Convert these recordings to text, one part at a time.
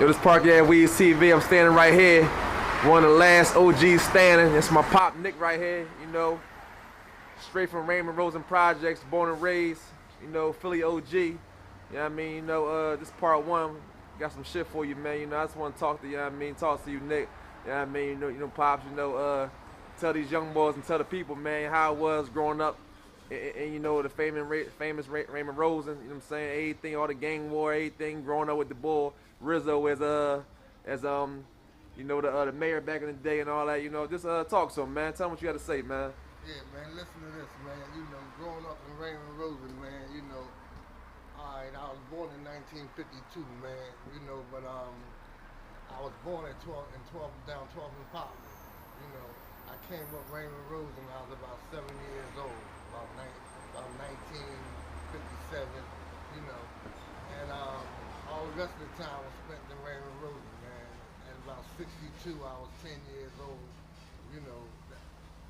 Yo, this Park Yard Weeds TV. I'm standing right here. One of the last OGs standing. That's my pop Nick right here. You know, straight from Raymond Rosen Projects, born and raised. You know, Philly OG. You know what I mean? You know, this part one. Got some shit for you, man. You know, I just want to talk to you. Know what I mean, talk to you, Nick. You know what I mean? You know, pops. You know, tell these young boys and tell the people, man, how it was growing up. And you know, the famous Raymond Rosen, you know what I'm saying? Everything, all the gang war, everything, growing up with the bull, Rizzo as you know, the mayor back in the day and all that, you know, just talk to him, man. Tell him what you got to say, man. Yeah, man, listen to this, man. You know, growing up in Raymond Rosen, man, you know, alright, I was born in 1952, man, you know, but I was born at 12 down 12 and Pop. You know, I came up Raymond Rosen when I was about 7 years old, about 1957, you know, and all the rest of the time was spent in Raymond Rosen, man. At about 62, I was 10 years old, you know.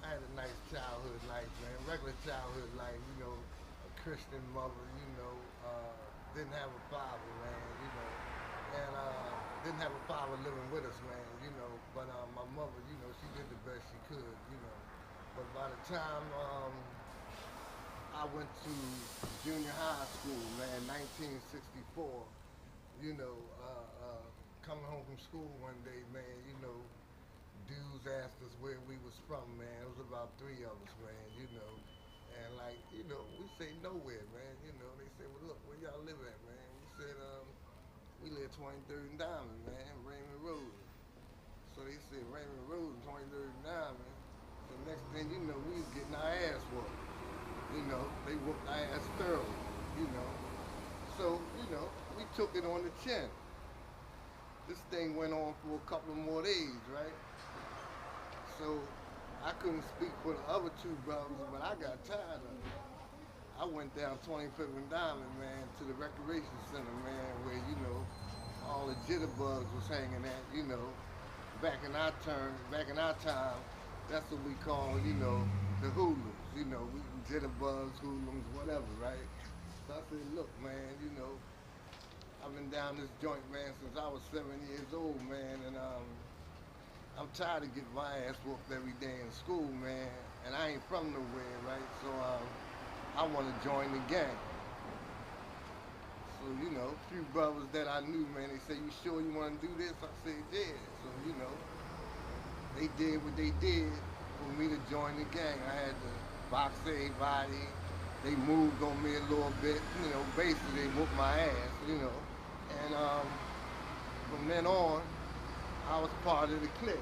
I had a nice childhood life, man, regular childhood life, you know, a Christian mother, you know, didn't have a father, man, you know, and didn't have a father living with us, man, you know, but my mother, you know, she did the best she could, you know, but by the time I went to junior high school, man, 1964, you know, coming home from school one day, man, you know, dudes asked us where we was from, man. It was about 3 of us, man, you know. And like, you know, we say nowhere, man, you know. They say, well, look, where y'all live at, man? We said, we live 23rd and Diamond, man, Raymond Rosen. So they said, Raymond Rosen, 23rd and Diamond. The next thing you know, we was getting our ass whooped. You know, they whooped our ass thoroughly, you know. So, you know, we took it on the chin. This thing went on for a couple of more days, right? So I couldn't speak for the other 2 brothers, but I got tired of it. I went down 25th and Diamond, man, to the recreation center, man, where, you know, all the jitterbugs was hanging at, you know. Back in our time, that's what we call, you know, the hoodlums, you know, we jitterbugs, hoodlums, whatever, right? So I said, look, man, you know, I've been down this joint, man, since I was 7 years old, man, and I'm tired of getting my ass whooped every day in school, man, and I ain't from nowhere, right? So I want to join the gang. So, you know, a few brothers that I knew, man, they said, you sure you want to do this? I said, yeah. So, you know, they did what they did for me to join the gang. I had to box everybody. They moved on me a little bit, you know, basically they whooped my ass, you know. And from then on, I was part of the clique.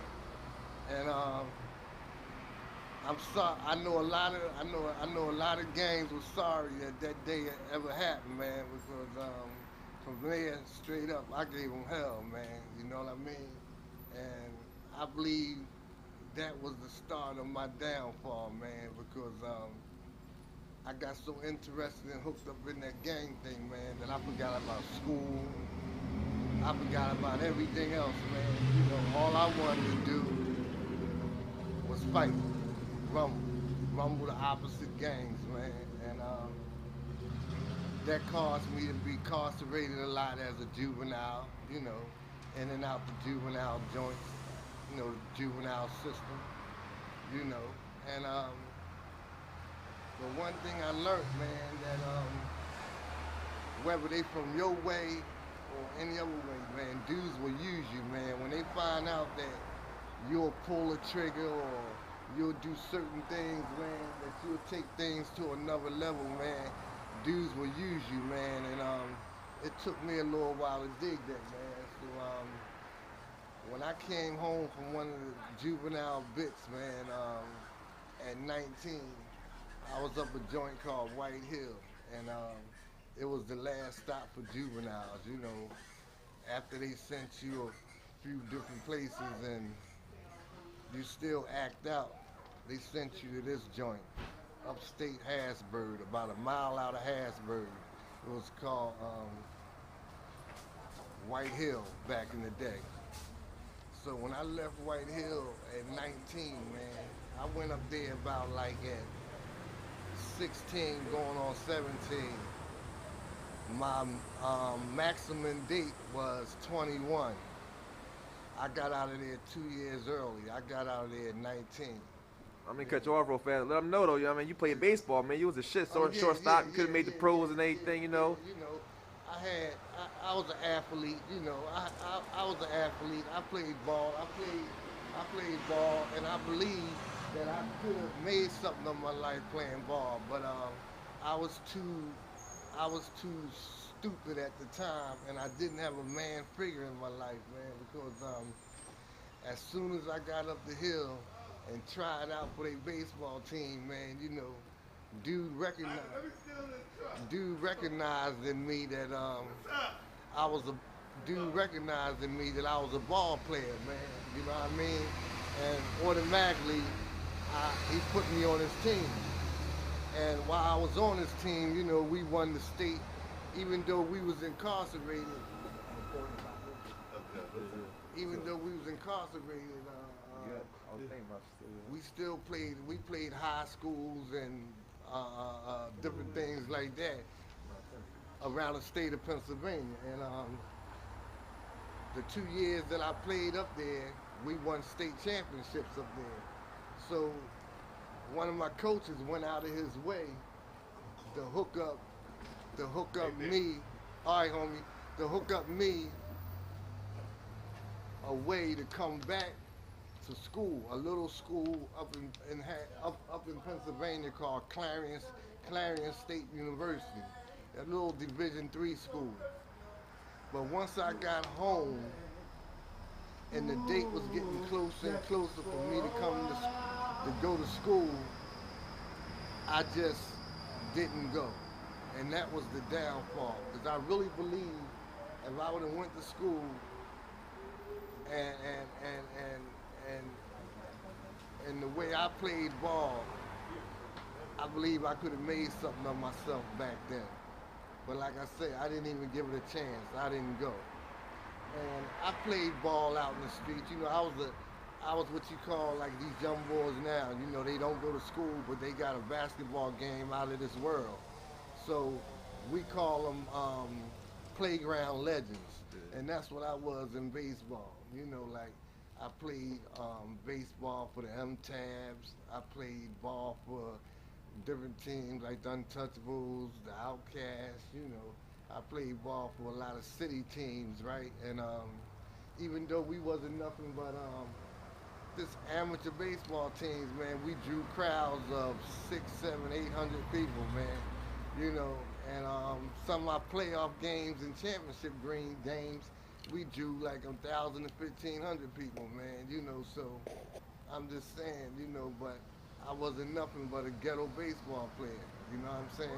And I'm sorry. I know a lot of gangs were sorry that day ever happened, man. Because from there straight up, I gave them hell, man. You know what I mean? And I believe that was the start of my downfall, man. Because I got so interested and hooked up in that gang thing, man, that I forgot about school. I forgot about everything else, man. You know, all I wanted to do was fight, rumble the opposite gangs, man. And that caused me to be incarcerated a lot as a juvenile, you know, in and out the juvenile joints, you know, the juvenile system, you know. And but one thing I learned, man, that whether they from your way or any other way, man, dudes will use you, man. When they find out that you'll pull a trigger or you'll do certain things, man, that you'll take things to another level, man, dudes will use you, man. And it took me a little while to dig that, man. So when I came home from one of the juvenile bits, man, at 19, I was up a joint called White Hill, and it was the last stop for juveniles, you know. After they sent you a few different places and you still act out, they sent you to this joint, upstate Harrisburg, about a mile out of Harrisburg. It was called White Hill back in the day. So when I left White Hill at 19, man, I went up there about like at 16 going on 17. My maximum date was 21. I got out of there 2 years early. I got out of there at 19. I'm gonna Yeah. cut you off real fast. Let them know though, you know what I mean? You played baseball, man. You was a shit Oh yeah, shortstop. You could have made the yeah, pros and everything, you know. yeah. You know, I was an athlete. You know, I was an athlete. I played ball. I played ball, and I believe that I could have made something of my life playing ball. But I was too I was too stupid at the time, and I didn't have a man figure in my life, man. Because as soon as I got up the hill and tried out for a baseball team, man, you know, dude recognized dude recognized in me that I was a dude recognized in me that I was a ball player, man. You know what I mean? And automatically, he put me on his team. And while I was on his team, you know, we won the state, even though we was incarcerated. Even though we was incarcerated, we still played. We played high schools and different things like that around the state of Pennsylvania. And the 2 years that I played up there, we won state championships up there. So one of my coaches went out of his way to hook up me. All right, homie, to hook up me a way to come back to school, a little school up in Pennsylvania called Clarion State University, a little Division III school. But once I got home and the date was getting closer and closer for me to to go to school, I just didn't go, and that was the downfall. Because I really believe if I would have went to school and and and and and and the way I played ball, I believe I could have made something of myself back then. But like I say, I didn't even give it a chance. I didn't go. And I played ball out in the streets. You know, I was what you call like these young boys now. You know, they don't go to school, but they got a basketball game out of this world. So we call them playground legends, and that's what I was in baseball. You know, like I played baseball for the M-Tabs. I played ball for different teams like the Untouchables, the Outcasts. You know, I played ball for a lot of city teams, right? And even though we wasn't nothing but this amateur baseball teams, man, we drew crowds of 6, 7, 800 people, man. You know, and some of our playoff games and championship green games, we drew like 1,000 to 1,500 people, man. You know, so I'm just saying, you know, but I wasn't nothing but a ghetto baseball player. You know what I'm saying?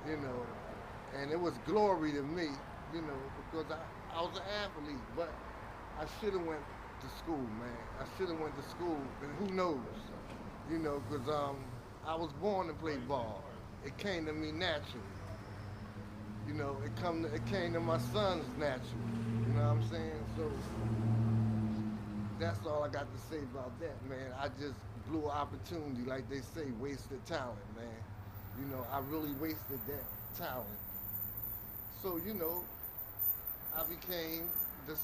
You know, and it was glory to me, you know, because I was an athlete, but I should have went to school, man. I should have went to school, and who knows, you know, because I was born to play ball. It came to me naturally. You know, it came to my sons naturally. You know what I'm saying? So that's all I got to say about that, man. I just blew an opportunity, like they say, wasted talent, man. You know, I really wasted that talent. So, you know, I became just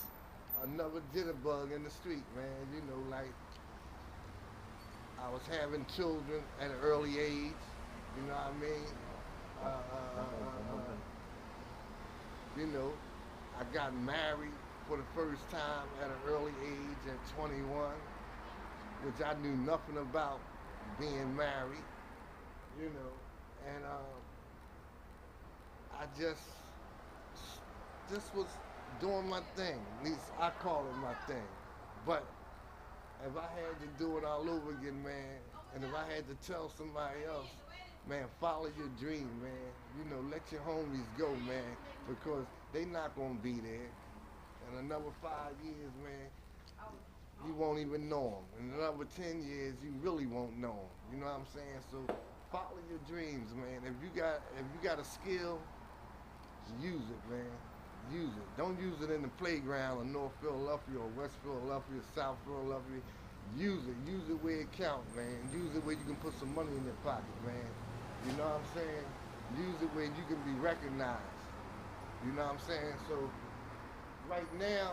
another jitterbug in the street, man. You know, like I was having children at an early age. You know what I mean? Uh, uh, uh, uh, uh, you know, I got married for the first time at an early age at 21, which I knew nothing about being married. You know, and I just was doing my thing. At least I call it my thing. But if I had to do it all over again, man, and if I had to tell somebody else, man, follow your dream, man. You know, let your homies go, man, because they not gonna be there. In another 5 years, man, you won't even know them. In another 10 years, you really won't know them. You know what I'm saying? So follow your dreams, man. If you got a skill, use it, man. Use it. Don't use it in the playground in North Philadelphia or West Philadelphia, South Philadelphia. Use it. Use it where it counts, man. Use it where you can put some money in your pocket, man. You know what I'm saying? Use it where you can be recognized. You know what I'm saying? So right now,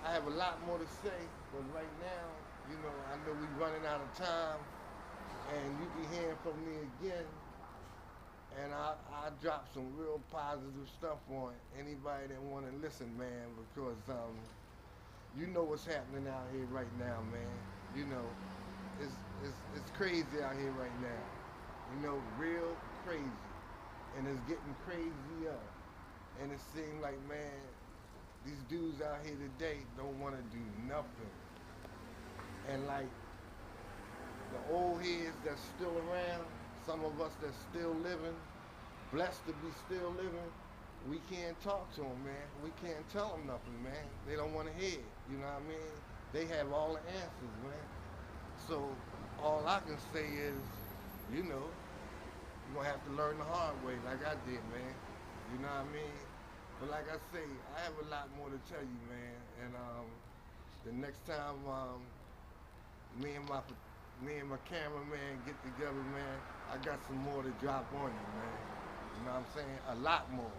I have a lot more to say, but right now, you know, I know we're running out of time, and you be hearing from me again, and I drop some real positive stuff on anybody that want to listen, man, because you know what's happening out here right now, man. You know, it's crazy out here right now. You know, real crazy, and it's getting crazier. And it seems like, man, these dudes out here today don't want to do nothing. And like the old heads that's still around, some of us that's still living, blessed to be still living, we can't talk to them, man. We can't tell them nothing, man. They don't want to hear it, you know what I mean? They have all the answers, man. So all I can say is, you know, you're going to have to learn the hard way like I did, man. You know what I mean? But like I say, I have a lot more to tell you, man. And the next time me and my cameraman get together, man, I got some more to drop on you, man. You know what I'm saying? A lot more.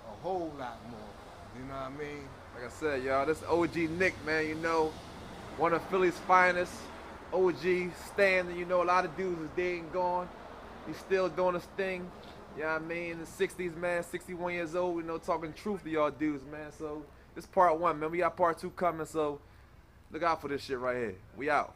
A whole lot more. You know what I mean? Like I said, y'all, this OG Nick, man, you know, one of Philly's finest. OG standing, you know, a lot of dudes is dead and gone. He's still doing his thing. You know what I mean? In the 60s, man, 61 years old, you know, talking truth to y'all dudes, man. So, this part one, man. We got part two coming, so look out for this shit right here. We out.